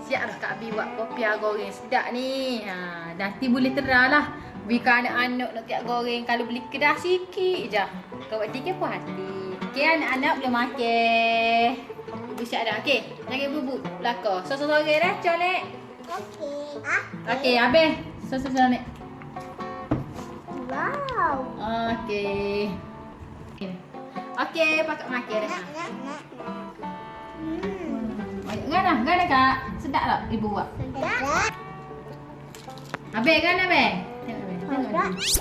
Siap dah Kak Bi buat popia goreng sedap ni. Nanti boleh teranglah. Bika anak-anak nak tiap goreng kalau beli kedai sikit je. Kau buat tiga puas hati. Okey, anak-anak boleh makan. Ibu siap dah. Okey, jangan bubuk belakang. Sore-sore dah colek. Okey. Okey, habis. Sore-sore ni. Wow. Okey. Okey, pakat makan dah. Gana Kak. Sedap tak ibu buat? Sedap. Habis kan habis? Tengok habis.